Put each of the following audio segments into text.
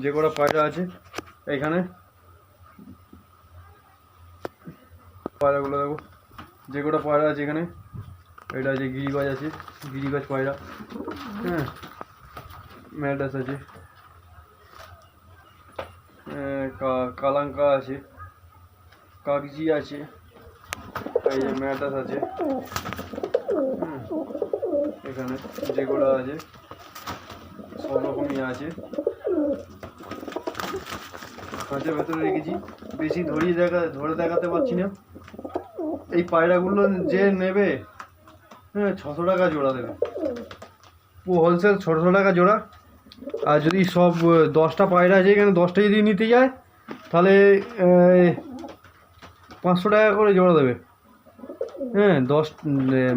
যে কটা পায়রা আছে এখানে, পায়রাগুলো দেখো, যে কটা পায়রা আছে এখানে, এটা আছে গিরিবাজ আছে, গিরিবাজ পায়রা, হ্যাঁ, ম্যাডাস আছে, কালাঙ্কা আছে, কাগজি আছে, এই যে ম্যাডাস আছে, এখানে যে কটা আছে সব রকমই আছে। খাঁচার ভেতরে রেখেছি, বেশি ধরে দেখাতে পারছি না। এই পায়রাগুলো যে নেবে, হ্যাঁ, 600 টাকা জোড়া দেবে, হোলসেল 600 টাকা জোড়া। আর যদি সব 10টা পায়রা আছে এখানে, 10টা যদি নিতে যায় তাহলে 500 টাকা করে জোড়া দেবে। হ্যাঁ, 10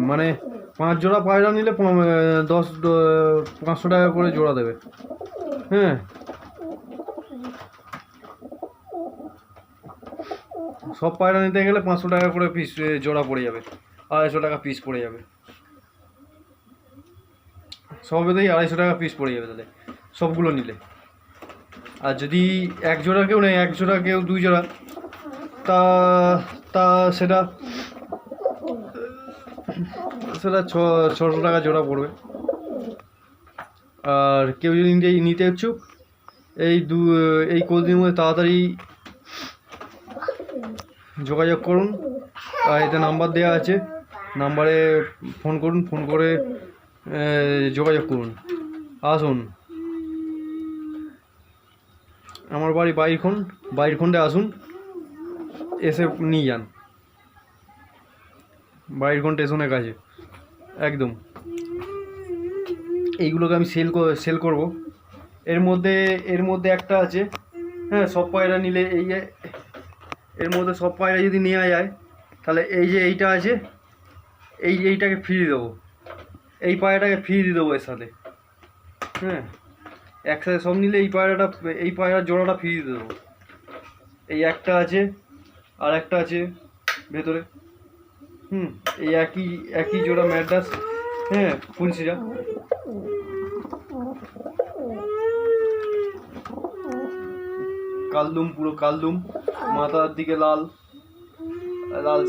মানে 5 জোড়া পায়রা নিলে 500 টাকা করে জোড়া দেবে। হ্যাঁ, সব পায়রা নিতে গেলে 500 টাকা করে পিস জোড়া পড়ে যাবে, 250 টাকা পিস পড়ে যাবে, সবেতেই 250 টাকা পিস পড়ে যাবে তাহলে সবগুলো নিলে। আর যদি এক জোড়া কেউ নেয়, এক জোড়া কেউ 2 জোড়া, তা তা সেটা 600 টাকা জোড়া পড়বে। আর কেউ যদি নিতে ইচ্ছুক, এই কদিনের মধ্যে তাড়াতাড়ি যোগাযোগ করুন। আর এতে নাম্বার দেওয়া আছে, নাম্বারে ফোন করুন, ফোন করে যোগাযোগ করুন। আসুন, আমার বাড়ি বাইরখন্ডে আসুন, এসে নিয়ে যান, বাইরখন্ড স্টেশনের কাছে একদম। এইগুলোকে আমি সেল করব। এর মধ্যে একটা আছে, হ্যাঁ, সব পায়রা নিলে এর মধ্যে সব পায়রা যদি নেওয়া যায় তাহলে এই যে এইটা আছে, এইটাকে ফ্রি দেবো, এই পায়রাটাকে ফ্রি দিয়ে দেবো এর সাথে। হ্যাঁ, একসাথে সব নিলে এই পায়রার জোড়াটা ফ্রি দিয়ে দেবো। এই একটা আছে, আর একটা আছে ভেতরে, এই একই জোড়া ম্যাড্রাস, হ্যাঁ, ফুলশিরা। কালদুম, পুরো কালদুম, মাথার দিকে লাল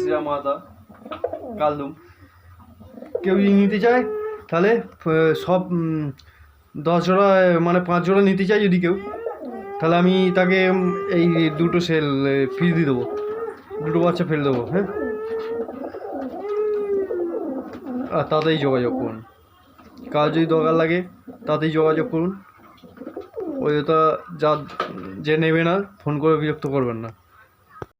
শিরা মাথা, কালদুম। কেউ যদি নিতে চায় তাহলে সব 10 জোড়া, মানে 5 জোড়া নিতে চাই যদি কেউ, তাহলে আমি তাকে এই দুটো ফ্রি দিয়ে দেবো, দুটো বাচ্চা ফেলে দেবো। হ্যাঁ, আর তাতেই যোগাযোগ করুন, কার যদি দরকার লাগে তাতেই যোগাযোগ করুন। ওইটা যে নেবে না ফোন করে বিরক্ত করবেন না।